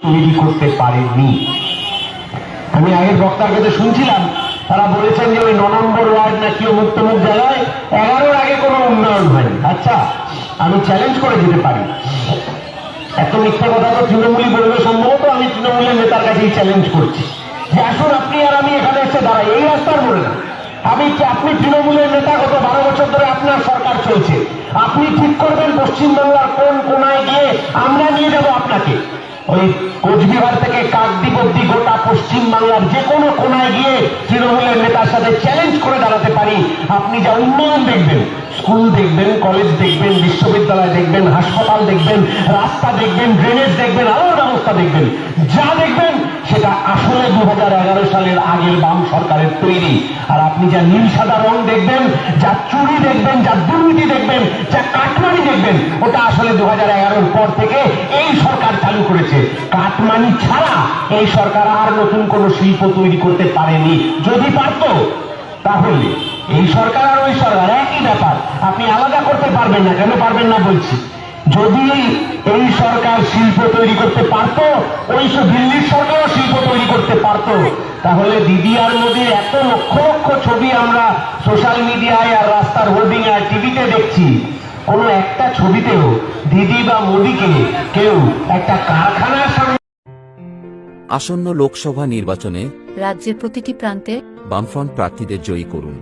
তৈরি করতে পারেননি। আমি আগের বক্তার কাছে শুনছিলাম, তারা বলেছেন যে ওই 9 নম্বর ওয়ার্ড নাকি মুক্তমুখ জায়গায় 11-র আগে কোনো উন্নয়ন হয়নি। আচ্ছা, আমি চ্যালেঞ্জ করে দিতে পারি, এত মিথ্যা কথা তো তৃণমূলই বলবে সম্ভবত। আমি তৃণমূলের নেতার কাছেই চ্যালেঞ্জ করছি যে আসুন আপনি আর আমি এখানে এসে দাঁড়াই, এই রাস্তার বলে না। আপনি তৃণমূলের নেতা, গত 12 বছর ধরে আপনার সরকার চলছে, আপনি ঠিক করবেন পশ্চিমবাংলার কোন কোনায় গিয়ে আমরা নিয়ে যাব আপনাকে। ওই কোচবিহার থেকে কাকদ্বীপ অব্দি গোটা পশ্চিমবাংলার যে কোনো কোনায় গিয়ে তৃণমূলের নেতার সাথে চ্যালেঞ্জ করে দাঁড়াতে পারি। আপনি যা উন্নয়ন দেখবেন, স্কুল দেখবেন, কলেজ দেখবেন, বিশ্ববিদ্যালয় দেখবেন, হাসপাতাল দেখবেন, রাস্তা দেখবেন, ড্রেনেজ দেখবেন, আলোর ব্যবস্থা দেখবেন, যা দেখবেন সেটা আসলে 2011 সালের আগের বাম সরকারের তৈরি। আর আপনি যা নীল সাদা রং দেখবেন, যা চুরি দেখবেন, যা দুর্নীতি দেখবেন, যা কাটমানি দেখবেন, ওটা আসলে 2011-র পর থেকে এই সরকার চালু করেছে। কাটমানি ছাড়া এই সরকার আর নতুন কোন শিল্প তৈরি করতে পারেনি। যদি পারত তাহলে এই সরকার আর ওই সরকার একই ব্যাপার, আপনি আলাদা করতে পারবেন না। কেন পারবেন না বলছি, যদি এই সরকার শিল্প তৈরি করতে পারত, ওই দিল্লির সরকারও শিল্প তৈরি করতে পারত, তাহলে দিদি আর মোদির এত লক্ষ লক্ষ ছবি আমরা সোশ্যাল মিডিয়ায় আর রাস্তার হোর্ডিং আর টিভিতে দেখছি, কোনো একটা ছবিতেও দিদি বা মোদিকে কেউ একটা কারখানার সামনে। আসন্ন লোকসভা নির্বাচনে রাজ্যের প্রতিটি প্রান্তে বামফ্রন্ট প্রার্থীদের জয়ী করুন।